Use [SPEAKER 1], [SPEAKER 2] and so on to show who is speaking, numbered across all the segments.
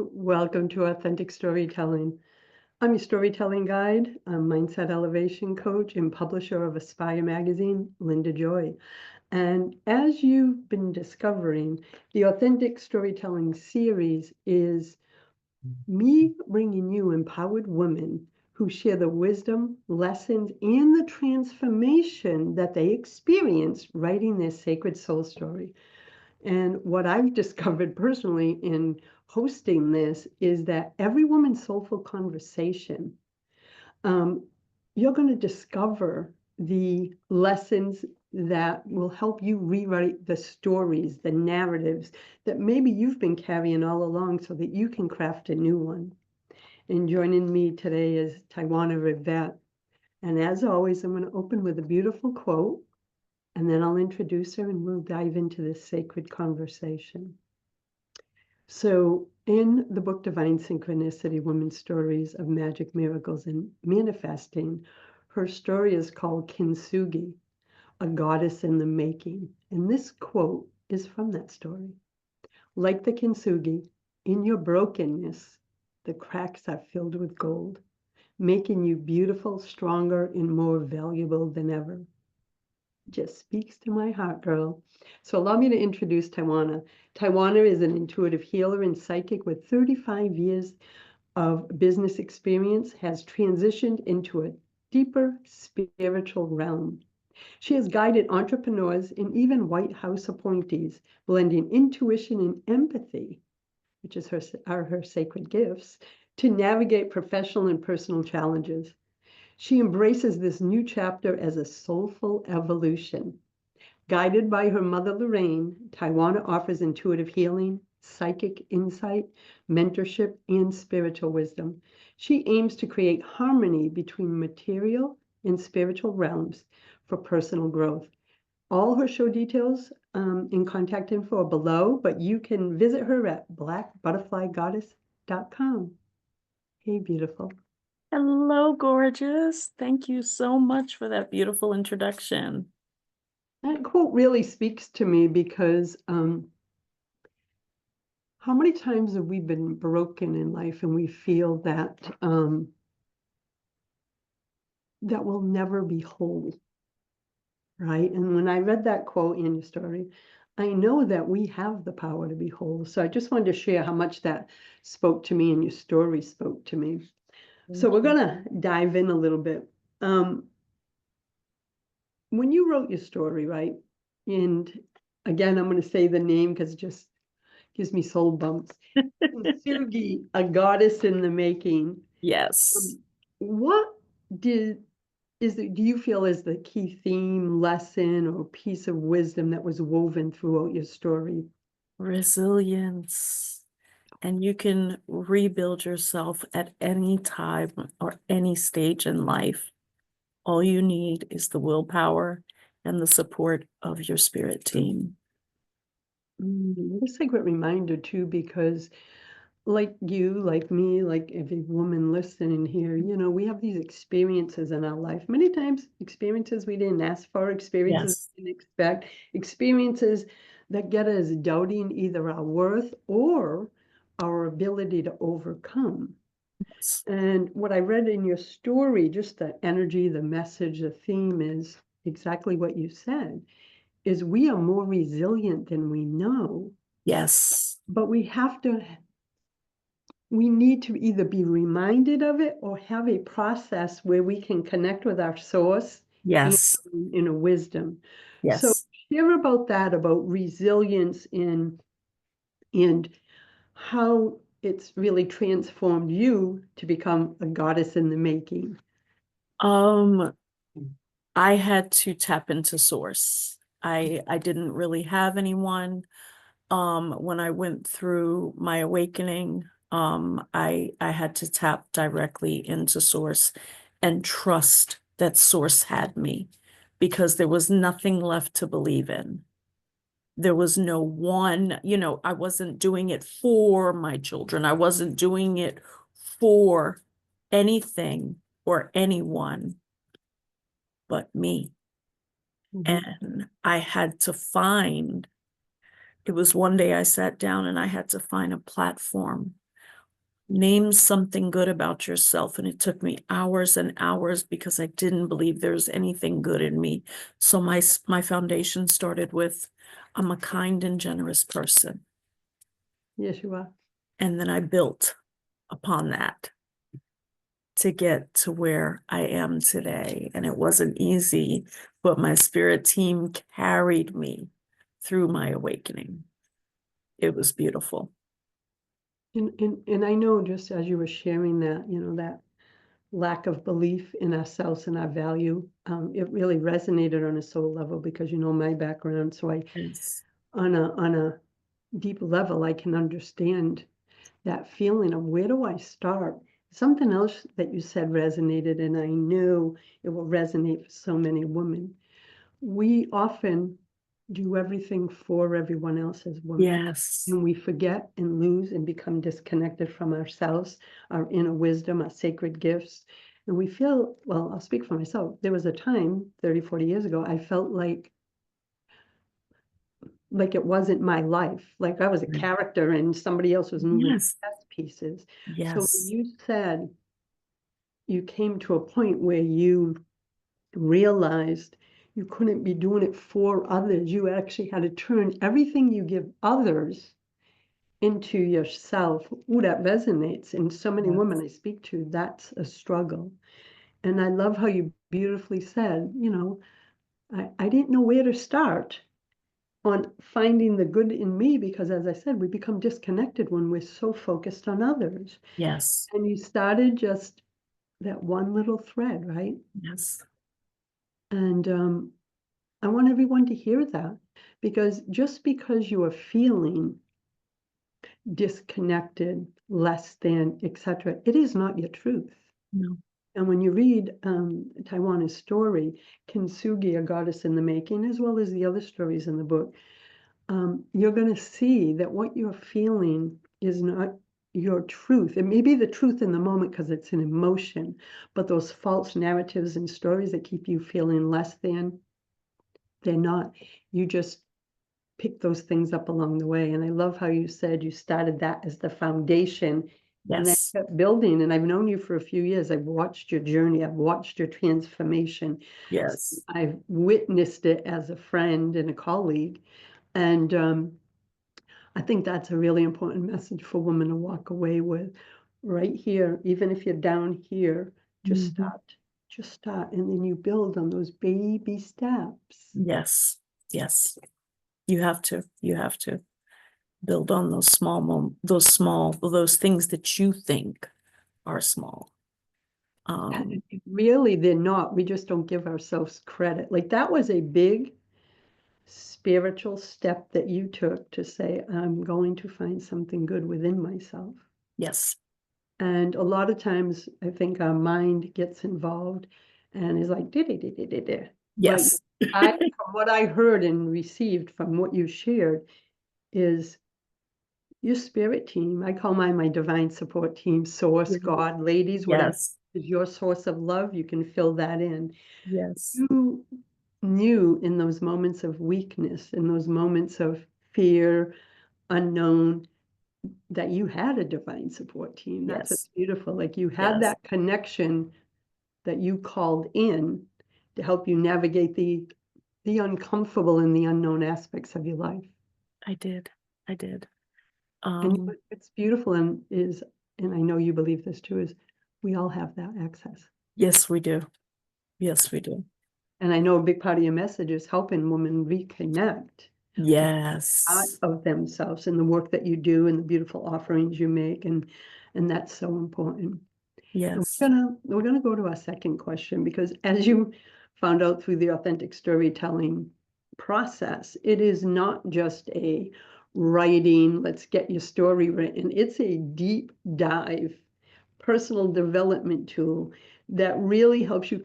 [SPEAKER 1] Welcome to Authentic Storytelling. I'm your storytelling guide, a mindset elevation coach, and publisher of Aspire magazine, Linda Joy. And as you've been discovering, the Authentic Storytelling series is me bringing you empowered women who share the wisdom, lessons, and the transformation that they experienced writing their sacred soul story. And what I've discovered personally in hosting this is that every woman's soulful conversation, um, you're going to discover the lessons that will help you rewrite the stories, the narratives that maybe you've been carrying all along so that you can craft a new one. And joining me today is Tywanah Evette. And as always, I'm going to open with a beautiful quote, and then I'll introduce her and we'll dive into this sacred conversation. So in the book Divine Synchronicity, Women's Stories of Magic, Miracles, and Manifesting, her story is called Kintsugi, a goddess in the making. And this quote is from that story. Like the Kintsugi, in your brokenness, the cracks are filled with gold, making you beautiful, stronger, and more valuable than ever. Just speaks to my heart, girl. So allow me to introduce Tywanah. Tywanah is an intuitive healer and psychic with 35 years of business experience, has transitioned into a deeper spiritual realm. She has guided entrepreneurs and even White House appointees, blending intuition and empathy, which are her sacred gifts, to navigate professional and personal challenges. She embraces this new chapter as a soulful evolution. Guided by her mother, Lorraine, Tywanah offers intuitive healing, psychic insight, mentorship, and spiritual wisdom. She aims to create harmony between material and spiritual realms for personal growth. All her show details and contact info are below, but you can visit her at blackbutterflygoddess.com. Hey, beautiful.
[SPEAKER 2] Hello, gorgeous. Thank you so much for that beautiful introduction.
[SPEAKER 1] That quote really speaks to me because how many times have we been broken in life and we feel that that we'll never be whole, right? And when I read that quote in your story, I know that we have the power to be whole. So I just wanted to share how much that spoke to me and your story spoke to me. So we're gonna dive in a little bit. When you wrote your story, right? And again, I'm going to say the name because it just gives me soul bumps. Kintsugi, a goddess in the making.
[SPEAKER 2] Yes.
[SPEAKER 1] What do you feel is the key theme, lesson, or piece of wisdom that was woven throughout your story?
[SPEAKER 2] Resilience. And you can rebuild yourself at any time or any stage in life. All you need is the willpower and the support of your spirit team.
[SPEAKER 1] It's a great reminder too, because like you, like me, like every woman listening here, we have these experiences in our life. Many times experiences we didn't ask for, experiences
[SPEAKER 2] Yes.
[SPEAKER 1] we didn't expect, experiences that get us doubting either our worth or our ability to overcome.
[SPEAKER 2] Yes.
[SPEAKER 1] And what I read in your story, just the energy, the message, the theme is exactly what you said, is we are more resilient than we know,
[SPEAKER 2] Yes.
[SPEAKER 1] but we need to either be reminded of it or have a process where we can connect with our source
[SPEAKER 2] Yes.
[SPEAKER 1] in a wisdom. So
[SPEAKER 2] Yes.
[SPEAKER 1] share about that, about resilience and how it's really transformed you to become a goddess in the making.
[SPEAKER 2] I had to tap into source. I didn't really have anyone. When I went through my awakening, I had to tap directly into source and trust that source had me, because there was nothing left to believe in. There was no one, I wasn't doing it for my children. I wasn't doing it for anything or anyone but me. And I had to find, it was one day I sat down and I had to find a platform name something good about yourself. And it took me hours and hours because I didn't believe there was anything good in me. So my foundation started with, I'm a kind and generous person.
[SPEAKER 1] Yes, you are.
[SPEAKER 2] And then I built upon that to get to where I am today. And it wasn't easy, but my spirit team carried me through my awakening. It was beautiful.
[SPEAKER 1] And I know, just as you were sharing that, that lack of belief in ourselves and our value, it really resonated on a soul level because my background. So
[SPEAKER 2] Yes.
[SPEAKER 1] on a deep level, I can understand that feeling of where do I start? Something else that you said resonated, and I knew it will resonate for so many women. We often do everything for everyone else as women.
[SPEAKER 2] Yes.
[SPEAKER 1] And we forget and lose and become disconnected from ourselves, our inner wisdom, our sacred gifts. And we feel, well, I'll speak for myself. There was a time 30, 40 years ago, I felt like it wasn't my life. Like I was a
[SPEAKER 2] Right.
[SPEAKER 1] character and somebody else was moving
[SPEAKER 2] Yes.
[SPEAKER 1] chess pieces. So when
[SPEAKER 2] Yes.
[SPEAKER 1] you said you came to a point where you realized you couldn't be doing it for others, you actually had to turn everything you give others into yourself. Ooh, that resonates. And so many
[SPEAKER 2] Yes.
[SPEAKER 1] women I speak to, that's a struggle. And I love how you beautifully said, I didn't know where to start on finding the good in me because, as I said, we become disconnected when we're so focused on others.
[SPEAKER 2] Yes.
[SPEAKER 1] And you started just that one little thread, right?
[SPEAKER 2] Yes.
[SPEAKER 1] And I want everyone to hear that because just because you are feeling disconnected, less than, etc., it is not your truth.
[SPEAKER 2] No.
[SPEAKER 1] And when you read Tywanah's story, Kintsugi, A Goddess in the Making, as well as the other stories in the book, you're going to see that what you're feeling is not your truth. It may be the truth in the moment because it's an emotion, but those false narratives and stories that keep you feeling less than, they're not. You just pick those things up along the way. And I love how you said you started that as the foundation and then
[SPEAKER 2] Yes.
[SPEAKER 1] kept building. And I've known you for a few years. I've watched your journey. I've watched your transformation.
[SPEAKER 2] Yes.
[SPEAKER 1] I've witnessed it as a friend and a colleague. And I think that's a really important message for women to walk away with right here. Even if you're down here, just
[SPEAKER 2] Mhm.
[SPEAKER 1] start. Just start. And then you build on those baby steps.
[SPEAKER 2] Yes. Yes. You have to. You have to build on those those things that you think are small.
[SPEAKER 1] Really, they're not. We just don't give ourselves credit. Like that was a big spiritual step that you took to say, I'm going to find something good within myself.
[SPEAKER 2] Yes.
[SPEAKER 1] And a lot of times I think our mind gets involved and is like, did. But
[SPEAKER 2] Yes.
[SPEAKER 1] from what I heard and received from what you shared is your spirit team. I call mine my divine support team, source, God, ladies, whatever
[SPEAKER 2] Yes.
[SPEAKER 1] is your source of love, you can fill that in.
[SPEAKER 2] Yes.
[SPEAKER 1] You knew in those moments of weakness, in those moments of fear, unknown, that you had a divine support team. That's what's
[SPEAKER 2] Yes.
[SPEAKER 1] beautiful. Like you had
[SPEAKER 2] Yes.
[SPEAKER 1] that connection that you called in to help you navigate the uncomfortable and the unknown aspects of your life.
[SPEAKER 2] I did. I did.
[SPEAKER 1] And
[SPEAKER 2] Um,
[SPEAKER 1] it's beautiful and I know you believe this too, is we all have that access.
[SPEAKER 2] yes, we do. Yes, we do.
[SPEAKER 1] And I know a big part of your message is helping women reconnect out
[SPEAKER 2] Yes.
[SPEAKER 1] of themselves and the work that you do and the beautiful offerings you make. And that's so important. And
[SPEAKER 2] Yes.
[SPEAKER 1] we're gonna go to our second question because as you found out through the authentic storytelling process, it is not just a writing, let's get your story written. It's a deep dive personal development tool that really helps you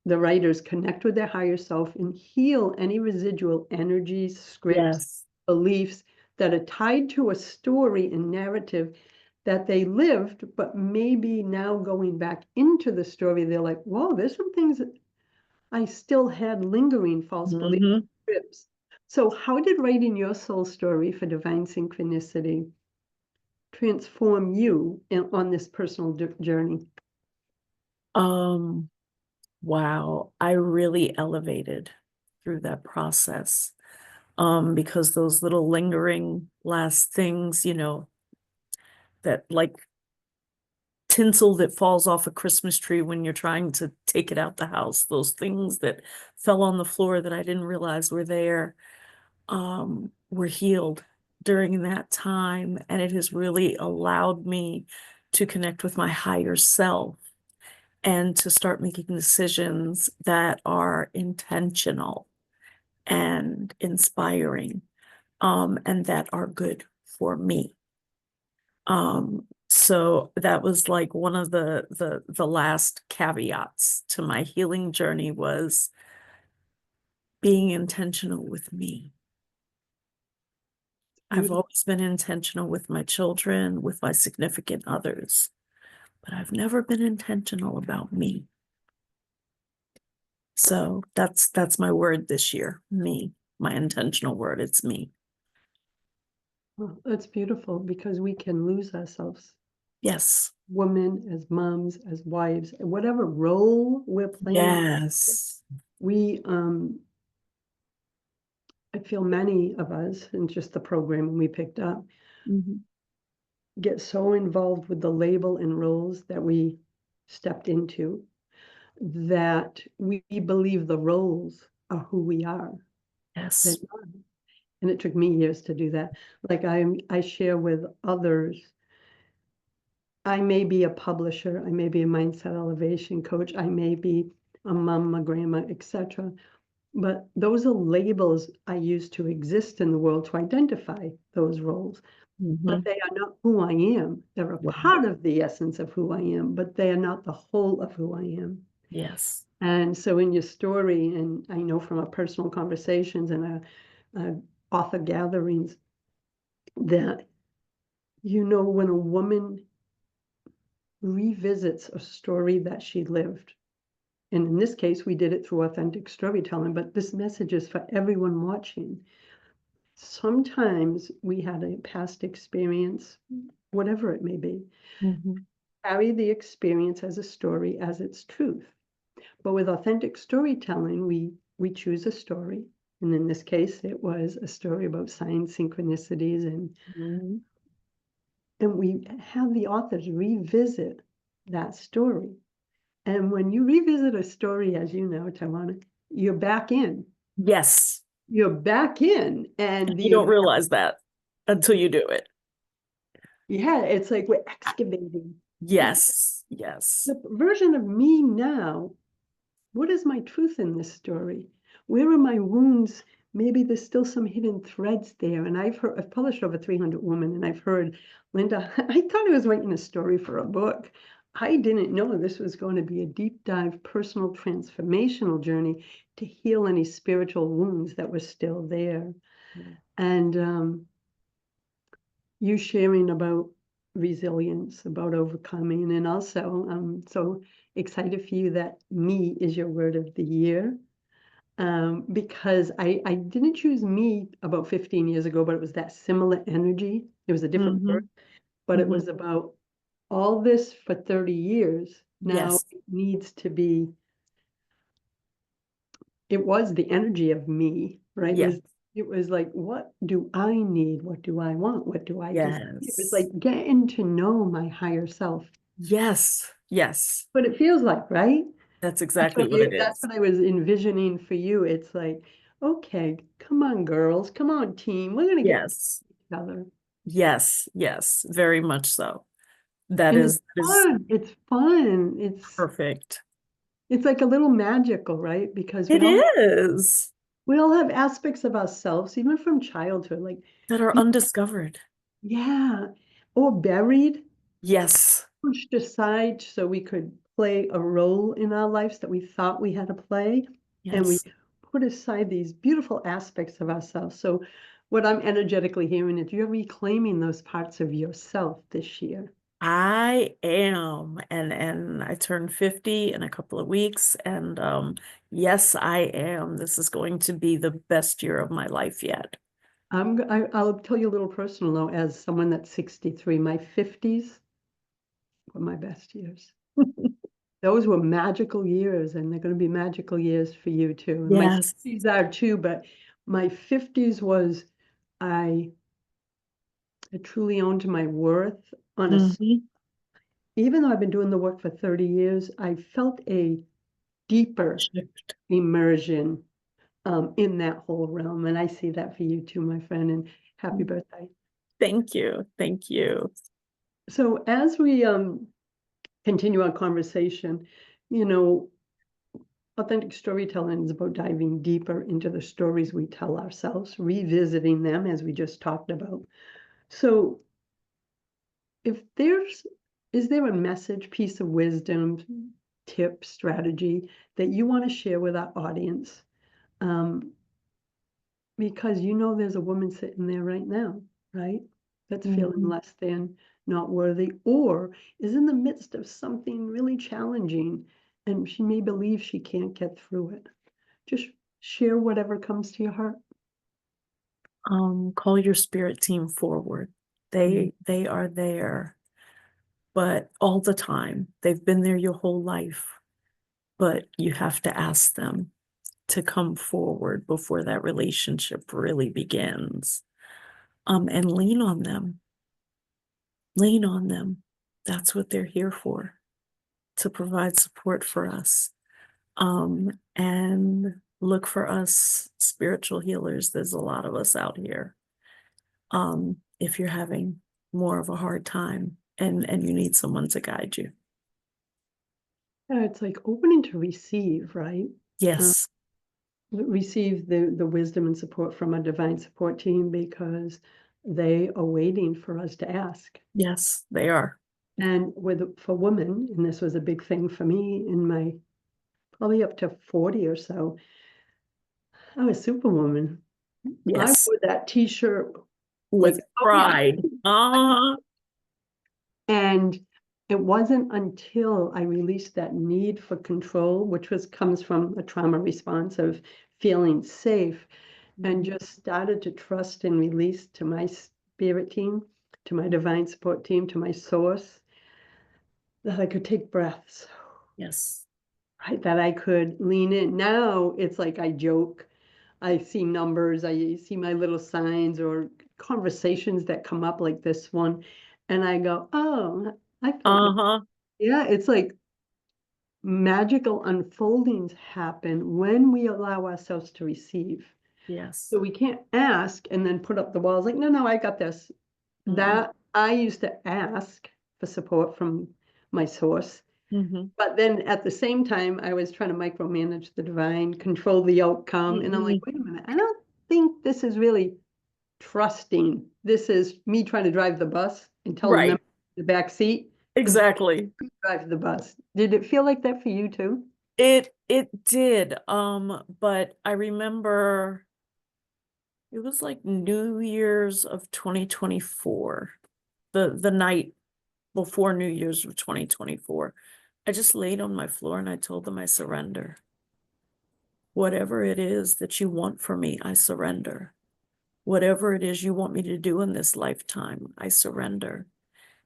[SPEAKER 1] the writers connect with their higher self and heal any residual energies, scripts,
[SPEAKER 2] Yes.
[SPEAKER 1] beliefs that are tied to a story and narrative that they lived, but maybe now going back into the story, they're like, whoa, there's some things that I still had lingering false beliefs,
[SPEAKER 2] Hmm.
[SPEAKER 1] scripts. So how did writing your soul story for divine synchronicity transform you on this personal journey?
[SPEAKER 2] Wow, I really elevated through that process. Because those little lingering last things, that like tinsel that falls off a Christmas tree when you're trying to take it out the house, those things that fell on the floor that I didn't realize were there, were healed during that time. And it has really allowed me to connect with my higher self and to start making decisions that are intentional and inspiring, and that are good for me. So that was like one of the last caveats to my healing journey, was being intentional with me. I've
[SPEAKER 1] Beautiful.
[SPEAKER 2] always been intentional with my children, with my significant others, but I've never been intentional about me. So that's my word this year, me, my intentional word. It's me.
[SPEAKER 1] Well, that's beautiful because we can lose ourselves.
[SPEAKER 2] Yes.
[SPEAKER 1] Women, as moms, as wives, whatever role we're playing,
[SPEAKER 2] Yes.
[SPEAKER 1] we I feel many of us, in just the program we picked up,
[SPEAKER 2] Mhm.
[SPEAKER 1] get so involved with the label and roles that we stepped into that we believe the roles are who we are. They're
[SPEAKER 2] Yes.
[SPEAKER 1] not. And it took me years to do that. Like I share with others, I may be a publisher, I may be a mindset elevation coach, I may be a mom, a grandma, etc. But those are labels I use to exist in the world to identify those roles. But
[SPEAKER 2] Mhm.
[SPEAKER 1] they are not who I am. They're a
[SPEAKER 2] Right.
[SPEAKER 1] part of the essence of who I am, but they are not the whole of who I am.
[SPEAKER 2] Yes.
[SPEAKER 1] And so in your story, and I know from our personal conversations and our author gatherings, that when a woman revisits a story that she lived, and in this case, we did it through authentic storytelling, but this message is for everyone watching. Sometimes we had a past experience, whatever it may be,
[SPEAKER 2] Mhm.
[SPEAKER 1] carry the experience as a story as its truth. But with authentic storytelling, we choose a story. And in this case, it was a story about signs, synchronicities,
[SPEAKER 2] Mhm.
[SPEAKER 1] and we have the authors revisit that story. And when you revisit a story, as you know, Tywanah, you're back in.
[SPEAKER 2] Yes.
[SPEAKER 1] You're back in, and
[SPEAKER 2] You
[SPEAKER 1] the
[SPEAKER 2] don't realize that until you do it.
[SPEAKER 1] yeah, it's like we're excavating.
[SPEAKER 2] Yes. Yes.
[SPEAKER 1] The version of me now, what is my truth in this story? Where are my wounds? Maybe there's still some hidden threads there. And I've published over 300 women, and I've heard, Linda, I thought I was writing a story for a book. I didn't know this was going to be a deep dive, personal transformational journey to heal any spiritual wounds that were still there. And you sharing about resilience, about overcoming, and also I'm so excited for you that me is your word of the year. Because I didn't choose me about 15 years ago, but it was that similar energy. It was a different word,
[SPEAKER 2] Mhm.
[SPEAKER 1] but it
[SPEAKER 2] Mhm.
[SPEAKER 1] was about all this for 30 years. Now
[SPEAKER 2] Yes.
[SPEAKER 1] it needs to be, it was the energy of me, right?
[SPEAKER 2] Yes.
[SPEAKER 1] It was like, what do I need? What do I want? What do I desire? It's
[SPEAKER 2] Yes.
[SPEAKER 1] like getting to know my higher self.
[SPEAKER 2] Yes. Yes.
[SPEAKER 1] What it feels like, right?
[SPEAKER 2] That's exactly what it
[SPEAKER 1] That's
[SPEAKER 2] is.
[SPEAKER 1] what I was envisioning for you. It's like, okay, come on, girls, come on, team. We're gonna get
[SPEAKER 2] Yes.
[SPEAKER 1] each other.
[SPEAKER 2] Yes. Yes. Very much so. That
[SPEAKER 1] And it's
[SPEAKER 2] is
[SPEAKER 1] fun. It's fun.
[SPEAKER 2] perfect.
[SPEAKER 1] It's like a little magical, right? Because
[SPEAKER 2] It is.
[SPEAKER 1] we all have aspects of ourselves, even from childhood, like
[SPEAKER 2] That are
[SPEAKER 1] we
[SPEAKER 2] undiscovered.
[SPEAKER 1] yeah, or buried,
[SPEAKER 2] Yes.
[SPEAKER 1] pushed aside so we could play a role in our lives that we thought we had to play. And we
[SPEAKER 2] Yes.
[SPEAKER 1] put aside these beautiful aspects of ourselves. So, what I'm energetically hearing is you're reclaiming those parts of yourself this year.
[SPEAKER 2] I am, and I turned 50 in a couple of weeks, and yes, I am. This is going to be the best year of my life yet.
[SPEAKER 1] I'll tell you a little personal though, as someone that's 63, my 50s were my best years. Those were magical years, and they're going to be magical years for you too. And my
[SPEAKER 2] Yes.
[SPEAKER 1] 60s are too, but my 50s was I, I truly owned my worth on a,
[SPEAKER 2] Hmm.
[SPEAKER 1] even though I've been doing the work for 30 years, I felt a deeper
[SPEAKER 2] Shift.
[SPEAKER 1] immersion in that whole realm. And I see that for you too, my friend, and happy birthday.
[SPEAKER 2] Thank you. Thank you.
[SPEAKER 1] So as we continue our conversation, you know, authentic storytelling is about diving deeper into the stories we tell ourselves, revisiting them as we just talked about. So if is there a message, piece of wisdom, tip, strategy that you want to share with our audience? Um, because you know there's a woman sitting there right now, right? That's feeling
[SPEAKER 2] Mhm.
[SPEAKER 1] less than, not worthy, or is in the midst of something really challenging and she may believe she can't get through it. Just share whatever comes to your heart.
[SPEAKER 2] Call your spirit team forward. They are there, but all the time. They've been there your whole life, but you have to ask them to come forward before that relationship really begins. And lean on them. Lean on them. That's what they're here for, to provide support for us. And look for us spiritual healers. There's a lot of us out here. If you're having more of a hard time and you need someone to guide you.
[SPEAKER 1] Yeah, it's like opening to receive, right? Uh,
[SPEAKER 2] Yes,
[SPEAKER 1] receive the wisdom and support from a divine support team because they are waiting for us to ask.
[SPEAKER 2] yes, they are.
[SPEAKER 1] And for women, and this was a big thing for me in my probably up to 40 or so, I was Superwoman. I
[SPEAKER 2] Yes,
[SPEAKER 1] wore that T-shirt with,
[SPEAKER 2] with
[SPEAKER 1] oh yeah.
[SPEAKER 2] pride. Uh-huh.
[SPEAKER 1] And it wasn't until I released that need for control, which comes from a trauma response of feeling safe, and just started to trust and release to my spirit team, to my divine support team, to my source, that I could take breaths,
[SPEAKER 2] Yes.
[SPEAKER 1] right? That I could lean in. Now it's like I joke. I see numbers, I see my little signs or conversations that come up like this one, and I go, oh, I felt,
[SPEAKER 2] Uh-huh.
[SPEAKER 1] yeah, it's like magical unfoldings happen when we allow ourselves to receive.
[SPEAKER 2] Yes.
[SPEAKER 1] So we can't ask and then put up the walls like, no, no, I got this.
[SPEAKER 2] Mm-mm.
[SPEAKER 1] That I used to ask for support from my source.
[SPEAKER 2] Mm-hmm.
[SPEAKER 1] But then at the same time, I was trying to micromanage the divine, control the outcome. And I'm like,
[SPEAKER 2] Mm-mm.
[SPEAKER 1] wait a minute, I don't think this is really trusting. This is me trying to drive the bus and telling them
[SPEAKER 2] Right.
[SPEAKER 1] the back seat to
[SPEAKER 2] Exactly.
[SPEAKER 1] drive the bus. Did it feel like that for you too?
[SPEAKER 2] It did. But I remember it was like New Year's of 2024, the night before New Year's of 2024. I just laid on my floor and I told them I surrender. Whatever it is that you want from me, I surrender. Whatever it is you want me to do in this lifetime, I surrender.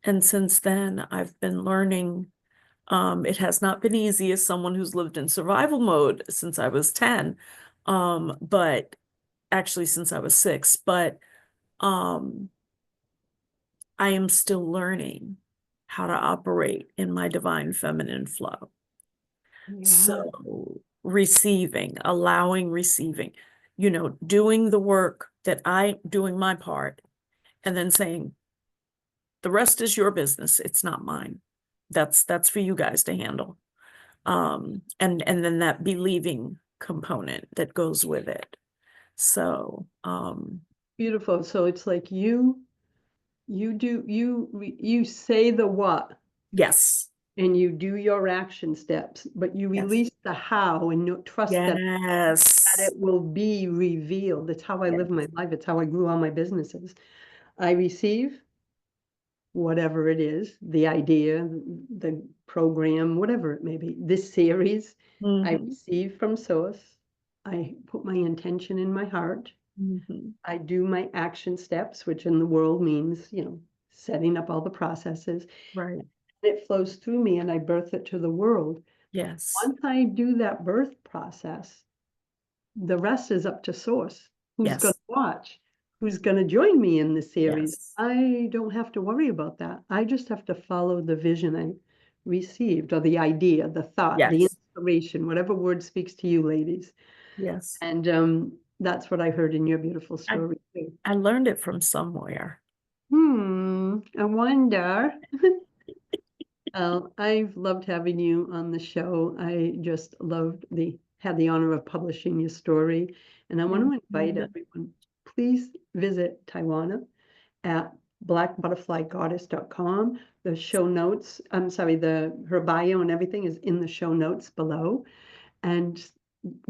[SPEAKER 2] And since then, I've been learning. It has not been easy as someone who's lived in survival mode since I was 10, but actually since I was 6, but um, I am still learning how to operate in my divine feminine flow.
[SPEAKER 1] Yeah.
[SPEAKER 2] So receiving, allowing receiving, doing the work that doing my part, and then saying, the rest is your business. It's not mine. That's for you guys to handle. And then that believing component that goes with it. So,
[SPEAKER 1] Beautiful. So it's like you say the what
[SPEAKER 2] yes,
[SPEAKER 1] and you do your action steps, but you
[SPEAKER 2] yes,
[SPEAKER 1] release the how and trust that
[SPEAKER 2] yes,
[SPEAKER 1] it will be revealed. It's how I
[SPEAKER 2] yes.
[SPEAKER 1] live my life. It's how I grew all my businesses. I receive whatever it is, the idea, the program, whatever it may be, this series, I
[SPEAKER 2] Hmm.
[SPEAKER 1] receive from source. I put my intention in my heart.
[SPEAKER 2] Mhm.
[SPEAKER 1] I do my action steps, which in the world means, setting up all the processes.
[SPEAKER 2] Right.
[SPEAKER 1] It flows through me and I birth it to the world.
[SPEAKER 2] Yes.
[SPEAKER 1] Once I do that birth process, the rest is up to source. Who's going
[SPEAKER 2] Yes.
[SPEAKER 1] to watch? Who's going to join me in the series?
[SPEAKER 2] Yes.
[SPEAKER 1] I don't have to worry about that. I just have to follow the vision I received, or the idea, the thought, the
[SPEAKER 2] Yes.
[SPEAKER 1] inspiration, whatever word speaks to you, ladies.
[SPEAKER 2] Yes.
[SPEAKER 1] And that's what I heard in your beautiful
[SPEAKER 2] I
[SPEAKER 1] story too.
[SPEAKER 2] I learned it from somewhere.
[SPEAKER 1] I wonder. I've loved having you on the show. I just had the honor of publishing your story. And I want to invite
[SPEAKER 2] Mhm.
[SPEAKER 1] everyone, please visit Tywanah at blackbutterflygoddess.com. The show notes, I'm sorry, her bio and everything is in the show notes below. And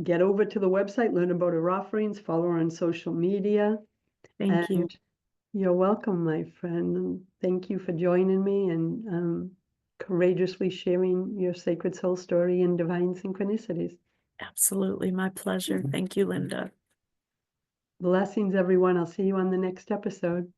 [SPEAKER 1] get over to the website, learn about her offerings, follow her on social media.
[SPEAKER 2] Thank you.
[SPEAKER 1] And you're welcome, my friend. And thank you for joining me and courageously sharing your sacred soul story and divine synchronicities.
[SPEAKER 2] Absolutely. My pleasure. Thank you, Linda.
[SPEAKER 1] Blessings, everyone. I'll see you on the next episode.